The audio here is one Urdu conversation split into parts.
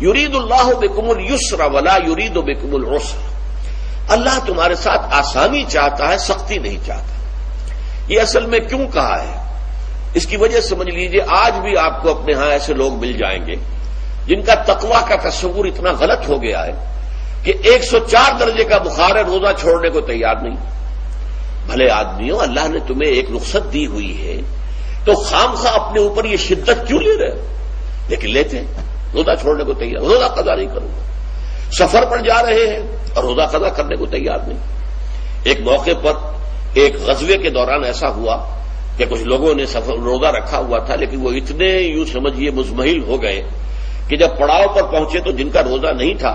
یرید اللہ بکم اليسر ولا یرید بکم العسر، اللہ تمہارے ساتھ آسانی چاہتا ہے، سختی نہیں چاہتا۔ یہ اصل میں کیوں کہا ہے، اس کی وجہ سمجھ لیجئے، آج بھی آپ کو اپنے ہاں ایسے لوگ مل جائیں گے جن کا تقویٰ کا تصور اتنا غلط ہو گیا ہے کہ 104 درجے کا بخار ہے، روزہ چھوڑنے کو تیار نہیں۔ بھلے آدمیوں، اللہ نے تمہیں ایک رخصت دی ہوئی ہے تو خام خواہ اپنے اوپر یہ شدت کیوں لے رہے ہو؟ لیکن لیتے ہیں، روزہ چھوڑنے کو تیار، روزہ قضا نہیں کروں گا۔ سفر پر جا رہے ہیں اور روزہ قضا کرنے کو تیار نہیں۔ ایک موقع پر ایک غزوے کے دوران ایسا ہوا کہ کچھ لوگوں نے روزہ رکھا ہوا تھا، لیکن وہ اتنے یوں سمجھیے مزمحل ہو گئے کہ جب پڑاؤ پر پہنچے تو جن کا روزہ نہیں تھا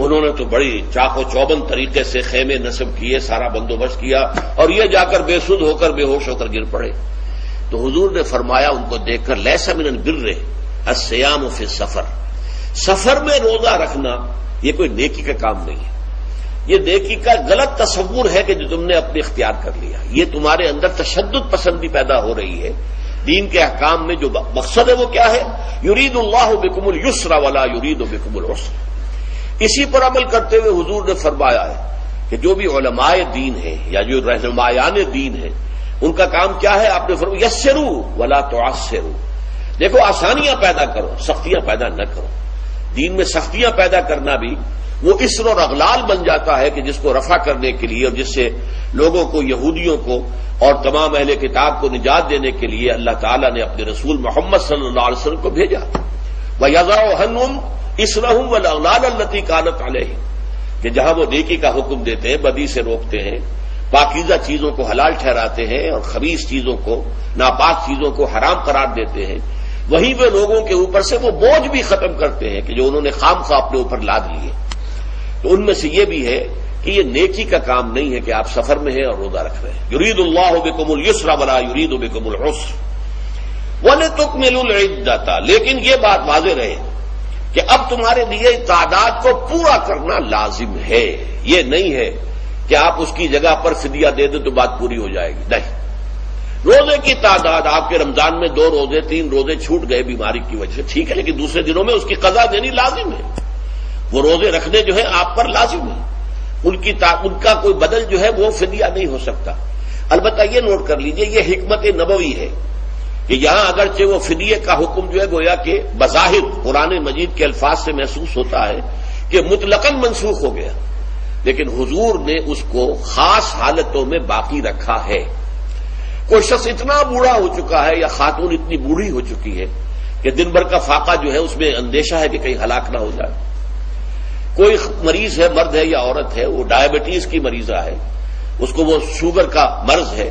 انہوں نے تو بڑی چاق و چوبند طریقے سے خیمے نصب کیے، سارا بندوبست کیا، اور یہ جا کر بے سود ہو کر بے ہوش ہو کر گر پڑے۔ تو حضور نے فرمایا ان کو دیکھ کر، لیس من البر الصیام فی السفر، سفر میں روزہ رکھنا یہ کوئی نیکی کا کام نہیں ہے، یہ نیکی کا غلط تصور ہے کہ جو تم نے اپنے اختیار کر لیا، یہ تمہارے اندر تشدد پسندی پیدا ہو رہی ہے۔ دین کے احکام میں جو مقصد ہے وہ کیا ہے؟ یرید اللہ بکم اليسر ولا یرید بکم العسر۔ اسی پر عمل کرتے ہوئے حضور نے فرمایا ہے کہ جو بھی علماء دین ہیں یا جو رہنمایان دین ہیں ان کا کام کیا ہے؟ آپ نے فرمایا یسروا ولا تعسروا، دیکھو آسانیاں پیدا کرو، سختیاں پیدا نہ کرو۔ دین میں سختیاں پیدا کرنا بھی وہ اسر اور اغلال بن جاتا ہے کہ جس کو رفع کرنے کے لیے اور جس سے لوگوں کو، یہودیوں کو اور تمام اہل کتاب کو نجات دینے کے لیے اللہ تعالیٰ نے اپنے رسول محمد صلی اللہ علیہ وسلم کو بھیجا۔ وَيَضَعُ عَنْهُمْ إِصْرَهُمْ وَالْأَغْلَالَ الَّتِي كَانَتْ عَلَيْهِمْ، کہ جہاں وہ نیکی کا حکم دیتے ہیں، بدی سے روکتے ہیں، پاکیزہ چیزوں کو حلال ٹھہراتے ہیں اور خبیث چیزوں کو، ناپاک چیزوں کو حرام قرار دیتے ہیں، وہیں وہ لوگوں کے اوپر سے وہ بوجھ بھی ختم کرتے ہیں کہ جو انہوں نے خام خواہ اپنے اوپر لاد لیے۔ تو ان میں سے یہ بھی ہے کہ یہ نیکی کا کام نہیں ہے کہ آپ سفر میں ہیں اور روزہ رکھ رہے ہیں۔ یرید اللہ بکم اليسر ولا یرید بکم العسر وَلِتُكْمِلُوا الْعِدَّةَ، لیکن یہ بات واضح رہے کہ اب تمہارے لیے تعداد کو پورا کرنا لازم ہے، یہ نہیں ہے کہ آپ اس کی جگہ پر فدیہ دے دیں تو بات پوری ہو جائے گی، نہیں۔ روزے کی تعداد، آپ کے رمضان میں 2 روزے 3 روزے چھوٹ گئے بیماری کی وجہ سے، ٹھیک ہے، لیکن دوسرے دنوں میں اس کی قضا دینی لازم ہے، وہ روزے رکھنے جو ہے آپ پر لازم ہے، ان کا کوئی بدل جو ہے وہ فدیہ نہیں ہو سکتا۔ البتہ یہ نوٹ کر لیجئے، یہ حکمت نبوی ہے کہ یہاں اگرچہ وہ فدیے کا حکم جو ہے گویا کہ بظاہر قرآن مجید کے الفاظ سے محسوس ہوتا ہے کہ مطلقاً منسوخ ہو گیا، لیکن حضور نے اس کو خاص حالتوں میں باقی رکھا ہے۔ کوئی شخص اتنا بوڑھا ہو چکا ہے یا خاتون اتنی بوڑھی ہو چکی ہے کہ دن بھر کا فاقہ جو ہے اس میں اندیشہ ہے کہ کہیں ہلاک نہ ہو جائے، کوئی مریض ہے، مرد ہے یا عورت ہے، وہ ڈائبٹیز کی مریضہ ہے، اس کو وہ شوگر کا مرض ہے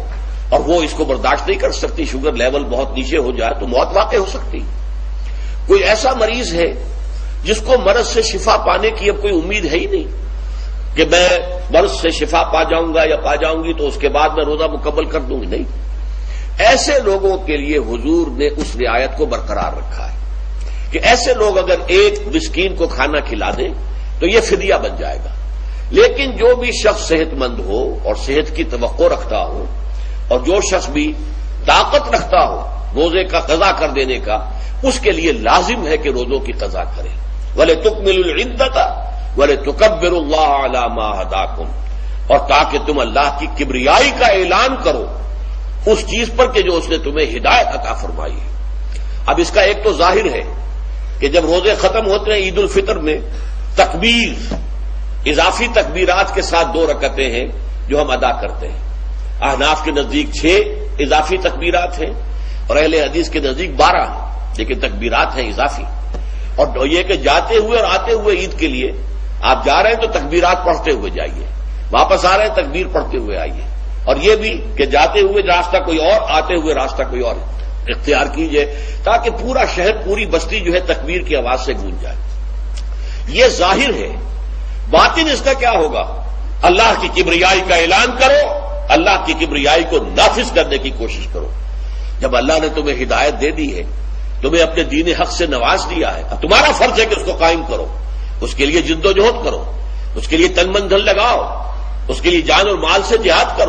اور وہ اس کو برداشت نہیں کر سکتی، شوگر لیول بہت نیچے ہو جائے تو موت واقع ہو سکتی۔ کوئی ایسا مریض ہے جس کو مرض سے شفا پانے کی اب کوئی امید ہے ہی نہیں کہ میں مرض سے شفا پا جاؤں گا یا پا جاؤں گی تو اس کے بعد میں روزہ مکمل کر دوں گی، نہیں۔ ایسے لوگوں کے لیے حضور نے اس رعایت کو برقرار رکھا ہے کہ ایسے لوگ اگر ایک مسکین کو کھانا کھلا دیں تو یہ فدیہ بن جائے گا، لیکن جو بھی شخص صحت مند ہو اور صحت کی توقع رکھتا ہو اور جو شخص بھی طاقت رکھتا ہو روزے کا قضا کر دینے کا، اس کے لیے لازم ہے کہ روزوں کی قضا کرے۔ وَلِتُكْمِلُوا الْعِدَّةَ وَلِتُكَبِّرُوا اللَّهَ عَلَى مَا هَدَاكُمْ، اور تاکہ تم اللہ کی کبریائی کا اعلان کرو اس چیز پر کہ جو اس نے تمہیں ہدایت عطا فرمائی ہے۔ اب اس کا ایک تو ظاہر ہے کہ جب روزے ختم ہوتے ہیں عید الفطر میں، تکبیر، اضافی تکبیرات کے ساتھ 2 رکعتیں ہیں جو ہم ادا کرتے ہیں۔ احناف کے نزدیک 6 اضافی تکبیرات ہیں اور اہل حدیث کے نزدیک 12 ہیں، لیکن تکبیرات ہیں اضافی۔ اور یہ کہ جاتے ہوئے اور آتے ہوئے عید کے لیے آپ جا رہے ہیں تو تکبیرات پڑھتے ہوئے جائیے، واپس آ رہے ہیں تکبیر پڑھتے ہوئے آئیے، اور یہ بھی کہ جاتے ہوئے راستہ کوئی اور، آتے ہوئے راستہ کوئی اور اختیار کیجئے تاکہ پورا شہر، پوری بستی جو ہے تکبیر کی آواز سے گونج جائے۔ یہ ظاہر ہے، باطن اس کا کیا ہوگا؟ اللہ کی کبریائی کا اعلان کرو، اللہ کی کبریائی کو نافذ کرنے کی کوشش کرو۔ جب اللہ نے تمہیں ہدایت دے دی ہے، تمہیں اپنے دین حق سے نواز دیا ہے، تمہارا فرض ہے کہ اس کو قائم کرو، اس کے لیے جد و جہد کرو، اس کے لیے تن من دھن لگاؤ، اس کے لیے جان اور مال سے جہاد کرو۔